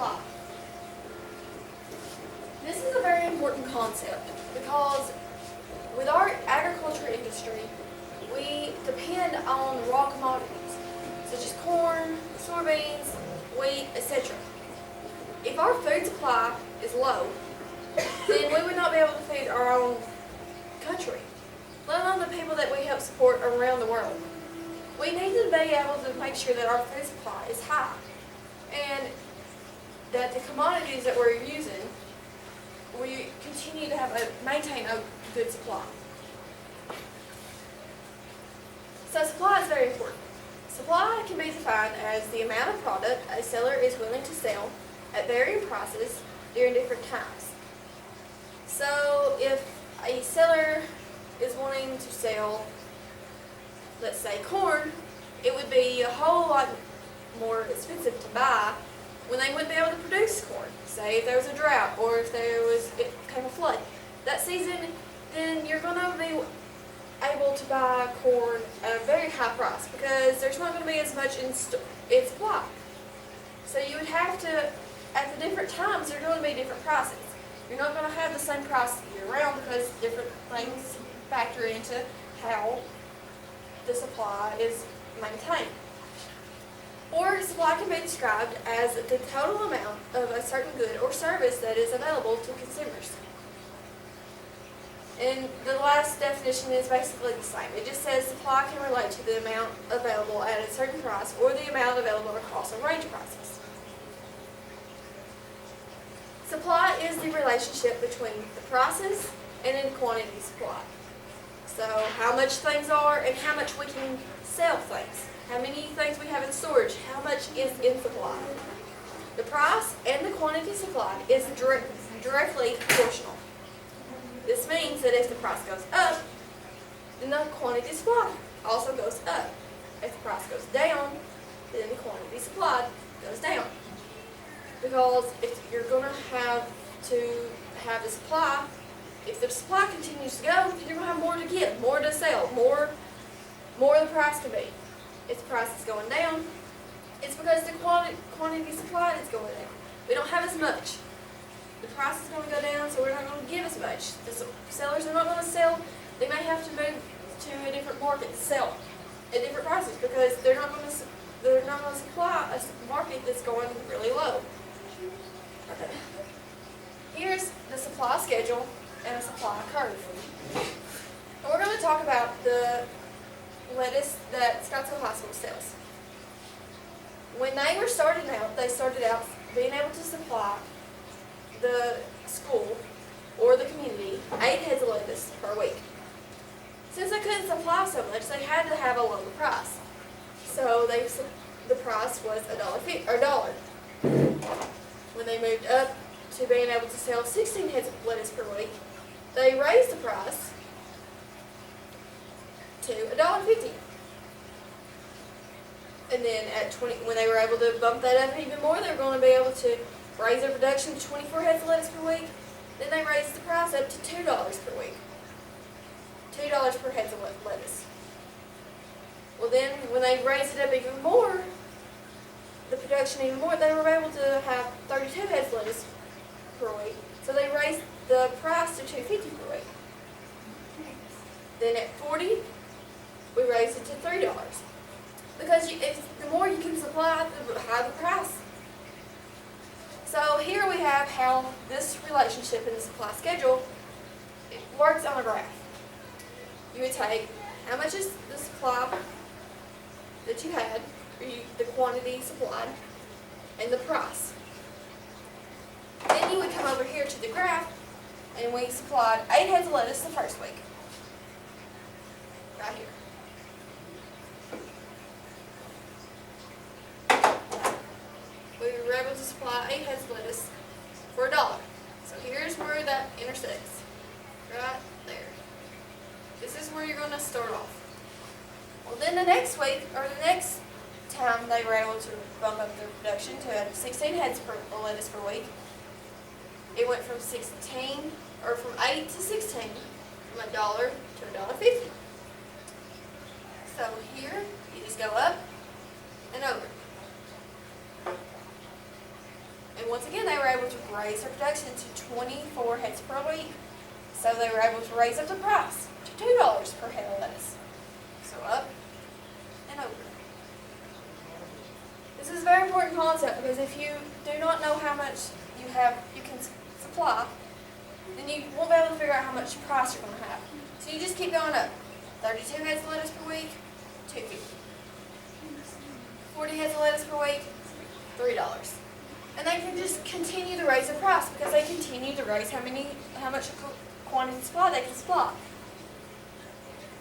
supply. This is a very important concept because with our agriculture industry, we depend on raw commodities such as corn, soybeans, wheat, etc. If our food supply is low, then we would not be able to feed our own country, let alone the people that we help support around the world. We need to be able to make sure that our food supply is high and that the commodities that we're using, we continue to maintain a good supply. So supply is very important. Supply can be defined as the amount of product a seller is willing to sell at varying prices during different times. So if a seller is wanting to sell, let's say, corn, it would be a whole lot more expensive to buy when they wouldn't be able to produce corn. Say if there was a drought or if it came a flood that season, then you're going to be able to buy corn at a very high price because there's not going to be as much in supply. So you would have to, at the different times, there are going to be different prices. You're not going to have the same price year round because different things factor into how the supply is maintained. Or supply can be described as the total amount of a certain good or service that is available to consumers. And the last definition is basically the same. It just says supply can relate to the amount available at a certain price or the amount available across a range of prices. Supply is the relationship between the prices and the quantity supplied. So how much things are and how much we can sell things. How many things we have in storage, how much is in supply. The price and the quantity supplied is directly proportional. This means that if the price goes up, then the quantity supplied also goes up. If the price goes down, then the quantity supplied goes down. Because if you're going to have the supply, if the supply continues to go, then you're going to have more to give, more to sell, more the price can be. If the price is going down, it's because the quantity supplied is going down. We don't have as much. The price is going to go down, so we're not going to give as much. The sellers are not going to sell. They may have to move to a different market to sell at different prices because they're not going to supply a market that's going really low. Okay. Here's the supply schedule and a supply curve. And we're going to talk about the lettuce that Scottsdale High School sells. When they were starting out, they started out being able to supply the school or the community 8 heads of lettuce per week. Since they couldn't supply so much, they had to have a lower price. So the price was $1. When they moved up to being able to sell 16 heads of lettuce per week, they raised the price to $1.50. And then when they were able to bump that up even more, they were going to be able to raise their production to 24 heads of lettuce per week. Then they raised the price up to $2 per week. $2 per head of lettuce. Well then, when they raised it up even more, the production even more, they were able to have 32 heads of lettuce per week. So they raised the price to $2.50 per week. Then at 40, we raised it to $3. Because the more you can supply, the higher the price. So here we have how this relationship in the supply schedule works on a graph. You would take how much is the supply that you had, the quantity supplied, and the price. Then you would come over here to the graph, and we supplied 8 heads of lettuce the first week. Right here. We were able to supply 8 heads of lettuce for $1. So here's where that intersects. Right there. This is where you're going to start off. Well, then the next week, or the next time they were able to bump up their production to 16 heads of lettuce per week, it went from 8 to 16, from $1 to $1.50. So here, you just go up and over. And once again, they were able to raise their production to 24 heads per week. So they were able to raise up the price to $2 per head of lettuce. So up and over. This is a very important concept because if you do not know how much you can supply, then you won't be able to figure out how much price you're going to have. So you just keep going up. 32 heads of lettuce per week, $2.50. 40 heads of lettuce per week, $3. And they can just continue to raise the price because they continue to raise how much quantity of supply they can supply.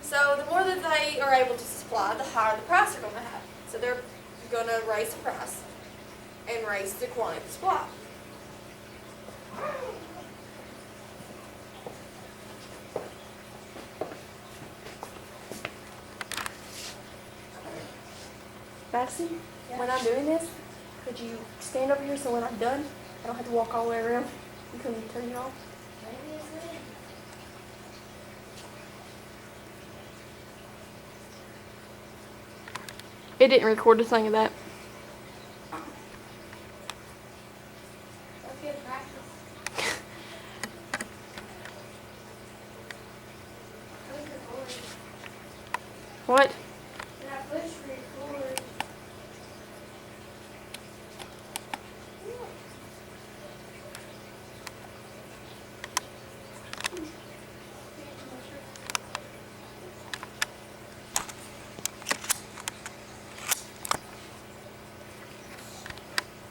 So the more that they are able to supply, the higher the price they're going to have. So they're going to raise the price and raise the quantity of supply. Madison, when I'm doing this, could you stand over here so when I'm done, I don't have to walk all the way around? You can turn it off. It didn't record a thing of that. That's good practice. What?